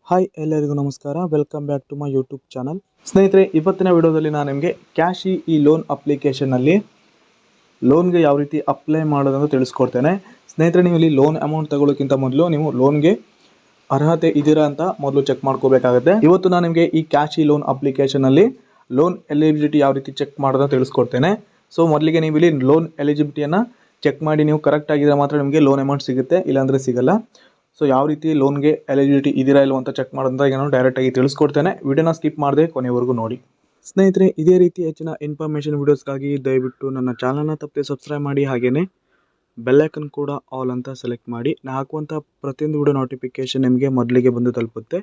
Hi ಎಲ್ಲರಿಗೂ ನಮಸ್ಕಾರ. Welcome back to my YouTube channel. ಸ್ನೇಹಿತರೆ, ಇವತ್ತಿನ ವಿಡಿಯೋದಲ್ಲಿ ನಾನು ನಿಮಗೆ ಕ್ಯಾಶಿ ಈ ಲೋನ್ ಅಪ್ಲಿಕೇಶನ್ನಲ್ಲಿ ಲೋನ್ಗೆ ಯಾವ ರೀತಿ ಅಪ್ಲೈ ಮಾಡೋದಂತ ತಿಳಿಸ್ಕೊಡ್ತೇನೆ. ಸ್ನೇಹಿತರೆ, ನೀವು ಇಲ್ಲಿ ಲೋನ್ ಅಮೌಂಟ್ ತಗೊಳ್ಳೋಕ್ಕಿಂತ ಮೊದಲು ನೀವು ಲೋನ್ಗೆ ಅರ್ಹತೆ ಇದ್ದೀರಾ ಅಂತ ಮೊದಲು ಚೆಕ್ ಮಾಡ್ಕೋಬೇಕಾಗುತ್ತೆ. ಇವತ್ತು ನಾನು ನಿಮಗೆ ಈ ಕ್ಯಾಶಿ ಲೋನ್ ಅಪ್ಲಿಕೇಶನ್ನಲ್ಲಿ ಲೋನ್ ಎಲಿಜಿಬಿಲಿಟಿ ಯಾವ ರೀತಿ ಚೆಕ್ ಮಾಡೋದನ್ನ ತಿಳಿಸ್ಕೊಡ್ತೇನೆ. ಸೊ ಮೊದಲಿಗೆ ನೀವು ಇಲ್ಲಿ ಲೋನ್ ಎಲಿಜಿಬಿಲಿಟಿಯನ್ನು ಚೆಕ್ ಮಾಡಿ ನೀವು ಕರೆಕ್ಟ್ ಆಗಿದ್ರೆ ಮಾತ್ರ ನಿಮಗೆ ಲೋನ್ ಅಮೌಂಟ್ ಸಿಗುತ್ತೆ, ಇಲ್ಲಾಂದರೆ ಸಿಗಲ್ಲ. ಸೊ ಯಾವ ರೀತಿ ಲೋನ್ಗೆ ಎಲಿಜಿಬಿಲಿಟಿ ಇದೀರಾ ಇಲ್ವ ಅಂತ ಚೆಕ್ ಮಾಡೋದಂತ ಈಗ ನಾನು ಡೈರೆಕ್ಟಾಗಿ ತಿಳಿಸ್ಕೊಡ್ತೇನೆ. ವಿಡಿಯೋನ ಸ್ಕಿಪ್ ಮಾಡದೆ ಕೊನೆವರೆಗೂ ನೋಡಿ. ಸ್ನೇಹಿತರೆ, ಇದೇ ರೀತಿ ಹೆಚ್ಚಿನ ಇನ್ಫಾರ್ಮೇಷನ್ ವಿಡಿಯೋಸ್ಗಾಗಿ ದಯವಿಟ್ಟು ನನ್ನ ಚಾನಲ್ನ ತಪ್ಪದೆ ಸಬ್ಸ್ಕ್ರೈಬ್ ಮಾಡಿ, ಹಾಗೆಯೇ ಬೆಲ್ಲೈಕನ್ ಕೂಡ ಆಲ್ ಅಂತ ಸೆಲೆಕ್ಟ್ ಮಾಡಿ. ನಾನು ಹಾಕುವಂಥ ಪ್ರತಿಯೊಂದು ವಿಡಿಯೋ ನೋಟಿಫಿಕೇಶನ್ ನಿಮಗೆ ಮೊದಲಿಗೆ ಬಂದು ತಲುಪುತ್ತೆ.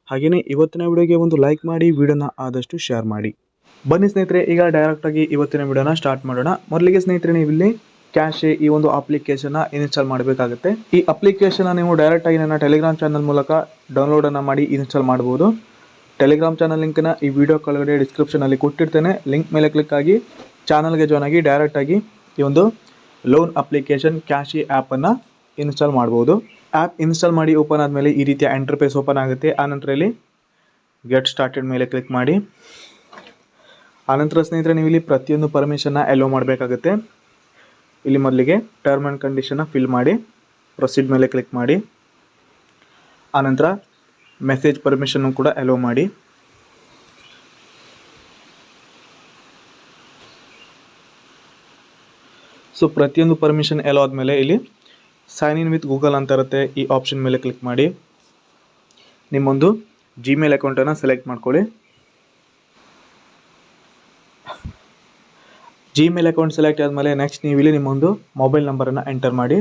ಹಾಗೆಯೇ ಇವತ್ತಿನ ವಿಡಿಯೋಗೆ ಒಂದು ಲೈಕ್ ಮಾಡಿ, ವಿಡಿಯೋನ ಆದಷ್ಟು ಶೇರ್ ಮಾಡಿ. ಬನ್ನಿ ಸ್ನೇಹಿತರೆ, ಈಗ ಡೈರೆಕ್ಟಾಗಿ ಇವತ್ತಿನ ವಿಡಿಯೋನ ಸ್ಟಾರ್ಟ್ ಮಾಡೋಣ. ಮೊದಲಿಗೆ ಸ್ನೇಹಿತರೆ, ನೀವು ಇಲ್ಲಿ ಕ್ಯಾಶಿ ಈ ಒಂದು ಅಪ್ಲಿಕೇಶನ್ನ ಇನ್ಸ್ಟಾಲ್ ಮಾಡಬೇಕಾಗುತ್ತೆ. ಈ ಅಪ್ಲಿಕೇಶನ್ನ ನೀವು ಡೈರೆಕ್ಟಾಗಿ ನನ್ನ ಟೆಲಿಗ್ರಾಮ್ ಚಾನಲ್ ಮೂಲಕ ಡೌನ್ಲೋಡನ್ನು ಮಾಡಿ ಇನ್ಸ್ಟಾಲ್ ಮಾಡ್ಬೋದು. ಟೆಲಿಗ್ರಾಮ್ ಚಾನಲ್ ಲಿಂಕ್ನ ಈ ವಿಡಿಯೋ ಕೆಳಗಡೆ ಡಿಸ್ಕ್ರಿಪ್ಷನಲ್ಲಿ ಕೊಟ್ಟಿರ್ತೇನೆ. ಲಿಂಕ್ ಮೇಲೆ ಕ್ಲಿಕ್ ಆಗಿ ಚಾನಲ್ಗೆ ಜಾಯ್ನ್ ಆಗಿ ಡೈರೆಕ್ಟಾಗಿ ಈ ಒಂದು ಲೋನ್ ಅಪ್ಲಿಕೇಶನ್ ಕ್ಯಾಶಿ ಆ್ಯಪನ್ನು ಇನ್ಸ್ಟಾಲ್ ಮಾಡ್ಬೋದು. ಆ್ಯಪ್ ಇನ್ಸ್ಟಾಲ್ ಮಾಡಿ ಓಪನ್ ಆದಮೇಲೆ ಈ ರೀತಿಯ ಇಂಟರ್ಫೇಸ್ ಓಪನ್ ಆಗುತ್ತೆ. ಆನಂತರ ಇಲ್ಲಿ ಗೆಟ್ ಸ್ಟಾರ್ಟೆಡ್ ಮೇಲೆ ಕ್ಲಿಕ್ ಮಾಡಿ. ಆನಂತರ ಸ್ನೇಹಿತರೆ, ನೀವು ಇಲ್ಲಿ ಪ್ರತಿಯೊಂದು ಪರ್ಮಿಷನ್ನ ಅಲೋ ಮಾಡಬೇಕಾಗುತ್ತೆ. ಇಲ್ಲಿ ಮೊದಲಿಗೆ ಟರ್ಮ್ ಆ್ಯಂಡ್ ಕಂಡೀಷನ್ನ ಫಿಲ್ ಮಾಡಿ ಪ್ರೊಸೀಡ್ ಮೇಲೆ ಕ್ಲಿಕ್ ಮಾಡಿ. ಆನಂತರ ಮೆಸೇಜ್ ಪರ್ಮಿಷನ್ನು ಕೂಡ ಅಲೋ ಮಾಡಿ. ಸೊ ಪ್ರತಿಯೊಂದು ಪರ್ಮಿಷನ್ ಅಲೋ ಆದಮೇಲೆ ಇಲ್ಲಿ ಸೈನ್ ಇನ್ ವಿತ್ ಗೂಗಲ್ ಅಂತ ಇರುತ್ತೆ. ಈ ಆಪ್ಷನ್ ಮೇಲೆ ಕ್ಲಿಕ್ ಮಾಡಿ ನಿಮ್ಮೊಂದು ಜಿಮೇಲ್ ಅಕೌಂಟನ್ನು ಸೆಲೆಕ್ಟ್ ಮಾಡ್ಕೊಳ್ಳಿ. ಜಿಮೇಲ್ ಅಕೌಂಟ್ ಸೆಲೆಕ್ಟ್ ಆದಮೇಲೆ ನೆಕ್ಸ್ಟ್ ನೀವು ಇಲ್ಲಿ ನಿಮ್ಮೊಂದು ಮೊಬೈಲ್ ನಂಬರನ್ನು ಎಂಟರ್ ಮಾಡಿ.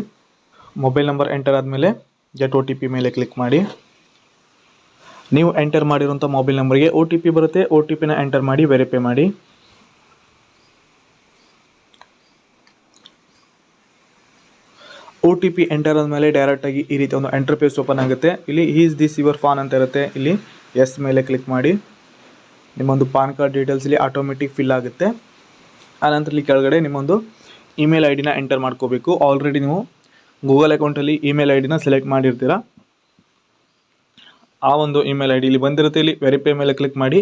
ಮೊಬೈಲ್ ನಂಬರ್ ಎಂಟರ್ ಆದಮೇಲೆ ಗೆಟ್ OTP ಮೇಲೆ ಕ್ಲಿಕ್ ಮಾಡಿ. ನೀವು ಎಂಟರ್ ಮಾಡಿರುವಂಥ ಮೊಬೈಲ್ ನಂಬರ್ಗೆ OTP ಬರುತ್ತೆ. OTPನ ಎಂಟರ್ ಮಾಡಿ ವೆರಿಫೈ ಮಾಡಿ. OTP ಎಂಟರ್ ಆದಮೇಲೆ ಡೈರೆಕ್ಟಾಗಿ ಈ ರೀತಿ ಒಂದು ಇಂಟರ್ಫೇಸ್ ಓಪನ್ ಆಗುತ್ತೆ. ಇಲ್ಲಿ ಈಸ್ ದಿಸ್ ಯುವರ್ ಫಾನ್ ಅಂತ ಇರುತ್ತೆ. ಇಲ್ಲಿ ಎಸ್ ಮೇಲೆ ಕ್ಲಿಕ್ ಮಾಡಿ. ನಿಮ್ಮೊಂದು ಪಾನ್ ಕಾರ್ಡ್ ಡೀಟೇಲ್ಸ್ ಇಲ್ಲಿ ಆಟೋಮೆಟಿಕ್ ಫಿಲ್ ಆಗುತ್ತೆ. ಆನಂತರ ಇಲ್ಲಿ ಕೆಳಗಡೆ ನಿಮ್ಮೊಂದು ಇಮೇಲ್ ID ನ ಎಂಟರ್ ಮಾಡ್ಕೋಬೇಕು. ಆಲ್ರೆಡಿ ನೀವು ಗೂಗಲ್ ಅಕೌಂಟಲ್ಲಿ ಇಮೇಲ್ ID ನ ಸೆಲೆಕ್ಟ್ ಮಾಡಿರ್ತೀರ. ಆ ಒಂದು ಇಮೇಲ್ ID ಇಲ್ಲಿ ಬಂದಿರುತ್ತೆ. ಇಲ್ಲಿ ವೆರಿಫೈ ಮೇಲೆ ಕ್ಲಿಕ್ ಮಾಡಿ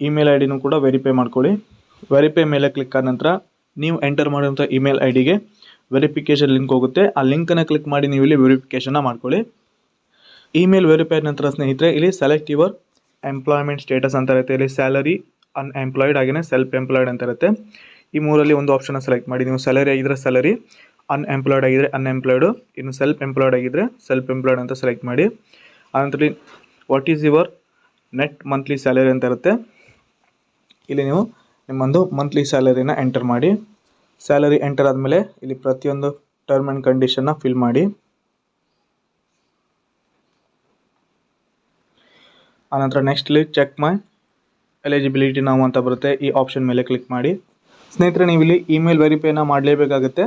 ಇಮೇಲ್ ID ಕೂಡ ವೆರಿಫೈ ಮಾಡ್ಕೊಳ್ಳಿ. ವೆರಿಫೈ ಮೇಲೆ ಕ್ಲಿಕ್ ಆದ ನಂತರ ನೀವು ಎಂಟರ್ ಮಾಡಿರುವಂಥ ಇಮೇಲ್ IDಗೆ ವೆರಿಫಿಕೇಷನ್ ಲಿಂಕ್ ಹೋಗುತ್ತೆ. ಆ ಲಿಂಕನ್ನು ಕ್ಲಿಕ್ ಮಾಡಿ ನೀವು ಇಲ್ಲಿ ವೆರಿಫಿಕೇಷನ್ನ ಮಾಡ್ಕೊಳ್ಳಿ. ಇಮೇಲ್ ವೆರಿಫೈ ಆದ ನಂತರ ಸ್ನೇಹಿತರೆ, ಇಲ್ಲಿ ಸೆಲೆಕ್ಟ್ ಯುವರ್ ಎಂಪ್ಲಾಯ್ಮೆಂಟ್ ಸ್ಟೇಟಸ್ ಅಂತ ಇರುತ್ತೆ. ಇಲ್ಲಿ ಸ್ಯಾಲರಿ, ಅನ್ಎಂಪ್ಲಾಯ್ಡ್ ಹಾಗೆಯೇ ಸೆಲ್ಫ್ ಎಂಪ್ಲಾಯ್ಡ್ ಅಂತ ಇರುತ್ತೆ. ಈ ಮೂರಲ್ಲಿ ಒಂದು ಆಪ್ಷನ್ನ ಸೆಲೆಕ್ಟ್ ಮಾಡಿ. ನೀವು ಸ್ಯಾಲರಿ ಆಗಿದ್ರೆ ಸ್ಯಾಲರಿ, ಅನ್ಎಂಪ್ಲಾಯ್ಡ್ ಆಗಿದ್ರೆ ಅನ್ಎಂಪ್ಲಾಯ್ಡು, ಇನ್ನು ಸೆಲ್ಫ್ ಎಂಪ್ಲಾಯ್ಡ್ ಆಗಿದ್ದರೆ ಸೆಲ್ಫ್ ಎಂಪ್ಲಾಯ್ಡ್ ಅಂತ ಸೆಲೆಕ್ಟ್ ಮಾಡಿ. ಆನಂತರ what is your net monthly salary ಅಂತ ಇರುತ್ತೆ. ಇಲ್ಲಿ ನೀವು ನಿಮ್ಮೊಂದು ಮಂತ್ಲಿ ಸ್ಯಾಲರಿನ ಎಂಟರ್ ಮಾಡಿ. ಸ್ಯಾಲರಿ ಎಂಟರ್ ಆದಮೇಲೆ ಇಲ್ಲಿ ಪ್ರತಿಯೊಂದು ಟರ್ಮ್ ಆ್ಯಂಡ್ ಕಂಡೀಷನ್ನ ಫಿಲ್ ಮಾಡಿ. ಆನಂತರ ನೆಕ್ಸ್ಟ್ ಇಲ್ಲಿ ಚೆಕ್ ಮೈ ಎಲಿಜಿಬಿಲಿಟಿ ನಾವು ಅಂತ ಬರುತ್ತೆ. ಈ ಆಪ್ಷನ್ ಮೇಲೆ ಕ್ಲಿಕ್ ಮಾಡಿ. ಸ್ನೇಹಿತರೆ, ನೀವು ಇಲ್ಲಿ ಇಮೇಲ್ ವೆರಿಫೈನ ಮಾಡಲೇಬೇಕಾಗುತ್ತೆ,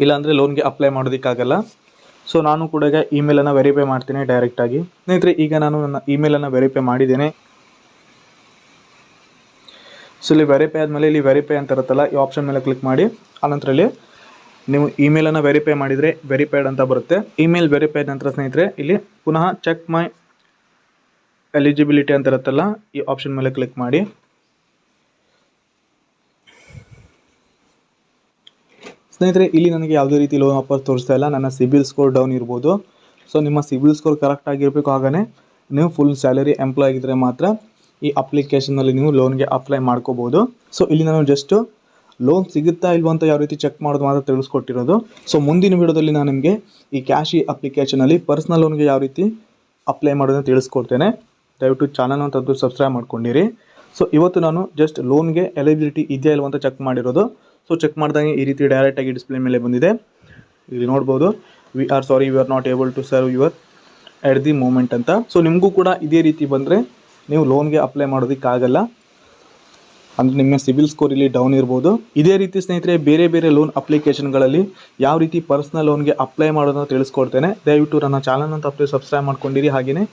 ಇಲ್ಲಾಂದರೆ ಲೋನ್ಗೆ ಅಪ್ಲೈ ಮಾಡೋದಕ್ಕಾಗಲ್ಲ. ಸೊ ನಾನು ಕೂಡ ಈಗ ಇಮೇಲನ್ನು ವೆರಿಫೈ ಮಾಡ್ತೀನಿ ಡೈರೆಕ್ಟಾಗಿ. ಸ್ನೇಹಿತರೆ, ಈಗ ನಾನು ನನ್ನ ಇಮೇಲನ್ನು ವೆರಿಫೈ ಮಾಡಿದ್ದೇನೆ. ಸೊ ಇಲ್ಲಿ ವೆರಿಫೈ ಆದಮೇಲೆ ಇಲ್ಲಿ ವೆರಿಫೈ ಅಂತ ಇರುತ್ತಲ್ಲ, ಈ ಆಪ್ಷನ್ ಮೇಲೆ ಕ್ಲಿಕ್ ಮಾಡಿ. ಆನಂತರ ಇಲ್ಲಿ ನೀವು ಇಮೇಲನ್ನು ವೆರಿಫೈ ಮಾಡಿದರೆ ವೆರಿಫೈಡ್ ಅಂತ ಬರುತ್ತೆ. ಇಮೇಲ್ ವೆರಿಫೈ ಆದ ನಂತರ ಸ್ನೇಹಿತರೆ, ಇಲ್ಲಿ ಪುನಃ ಚೆಕ್ ಮೈ ಎಲಿಜಿಬಿಲಿಟಿ ಅಂತ ಇರುತ್ತಲ್ಲ, ಈ ಆಪ್ಷನ್ ಮೇಲೆ ಕ್ಲಿಕ್ ಮಾಡಿ. ಸ್ನೇಹಿತರೆ, ಇಲ್ಲಿ ನನಗೆ ಯಾವುದೇ ರೀತಿ ಲೋನ್ ಆಫರ್ ತೋರಿಸ್ತಾ ಇಲ್ಲ. ನನ್ನ ಸಿಬಿಲ್ ಸ್ಕೋರ್ ಡೌನ್ ಇರ್ಬೋದು. ಸೊ ನಿಮ್ಮ ಸಿಬಿಲ್ ಸ್ಕೋರ್ ಕರೆಕ್ಟ್ ಆಗಿರಬೇಕು. ಹಾಗೆಯೇ ನೀವು ಫುಲ್ ಸ್ಯಾಲರಿ ಎಂಪ್ಲಾಯ್ ಆಗಿದ್ದರೆ ಮಾತ್ರ ಈ ಅಪ್ಲಿಕೇಶನ್ನಲ್ಲಿ ನೀವು ಲೋನ್ಗೆ ಅಪ್ಲೈ ಮಾಡ್ಕೋಬೋದು. ಸೊ ಇಲ್ಲಿ ನಾನು ಜಸ್ಟ್ ಲೋನ್ ಸಿಗುತ್ತಾ ಇಲ್ವ ಅಂತ ಯಾವ ರೀತಿ ಚೆಕ್ ಮಾಡೋದು ಮಾತ್ರ ತಿಳಿಸ್ಕೊಟ್ಟಿರೋದು. ಸೊ ಮುಂದಿನ ವಿಡಿಯೋದಲ್ಲಿ ನಾನು ನಿಮಗೆ ಈ ಕ್ಯಾಶಿ ಅಪ್ಲಿಕೇಶನಲ್ಲಿ ಪರ್ಸ್ನಲ್ ಲೋನ್ಗೆ ಯಾವ ರೀತಿ ಅಪ್ಲೈ ಮಾಡೋದನ್ನು ತಿಳಿಸ್ಕೊಡ್ತೇನೆ. ದಯವಿಟ್ಟು ಚಾನಲ್ನ ತಂದು ಸಬ್ಸ್ಕ್ರೈಬ್ ಮಾಡ್ಕೊಂಡಿರಿ. ಸೊ ಇವತ್ತು ನಾನು ಜಸ್ಟ್ ಲೋನ್ಗೆ ಎಲಿಜಿಬಿಲಿಟಿ ಇದೆಯಾ ಇಲ್ವ ಅಂತ ಚೆಕ್ ಮಾಡಿರೋದು. ಸೊ ಚೆಕ್ ಮಾಡಿದಾಗ ಈ ರೀತಿ ಡೈರೆಕ್ಟಾಗಿ ಡಿಸ್ಪ್ಲೇ ಮೇಲೆ ಬಂದಿದೆ. ಇಲ್ಲಿ ನೋಡ್ಬೋದು, we are not able to serve your at the moment ಅಂತ. ಸೊ ನಿಮಗೂ ಕೂಡ ಇದೇ ರೀತಿ ಬಂದರೆ ನೀವು ಲೋನ್ಗೆ ಅಪ್ಲೈ ಮಾಡೋದಕ್ಕಾಗಲ್ಲ, ಅಂದರೆ ನಿಮ್ಮ ಸಿಬಿಲ್ ಸ್ಕೋರ್ ಇಲ್ಲಿ ಡೌನ್ ಇರ್ಬೋದು. ಇದೇ ರೀತಿ ಸ್ನೇಹಿತರೆ, ಬೇರೆ ಬೇರೆ ಲೋನ್ ಅಪ್ಲಿಕೇಶನ್ಗಳಲ್ಲಿ ಯಾವ ರೀತಿ ಪರ್ಸ್ನಲ್ ಲೋನ್ಗೆ ಅಪ್ಲೈ ಮಾಡೋದನ್ನ ತಿಳಿಸ್ಕೊಡ್ತೇನೆ. ದಯವಿಟ್ಟು ನನ್ನ ಚಾನಲ್ನ ತಪ್ಪದೆ ಸಬ್ಸ್ಕ್ರೈಬ್ ಮಾಡ್ಕೊಂಡಿರಿ. ಹಾಗೆಯೇ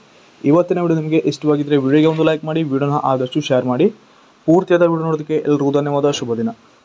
ಇವತ್ತಿನ ವಿಡಿಯೋ ನಿಮಗೆ ಇಷ್ಟವಾಗಿದ್ದರೆ ವಿಡಿಯೋಗೆ ಒಂದು ಲೈಕ್ ಮಾಡಿ, ವಿಡಿಯೋನ ಆದಷ್ಟು ಶೇರ್ ಮಾಡಿ. ಪೂರ್ತಿಯಾದ ವಿಡಿಯೋ ನೋಡೋದಕ್ಕೆ ಎಲ್ಲರಿಗೂ ಧನ್ಯವಾದ. ಶುಭ ದಿನ.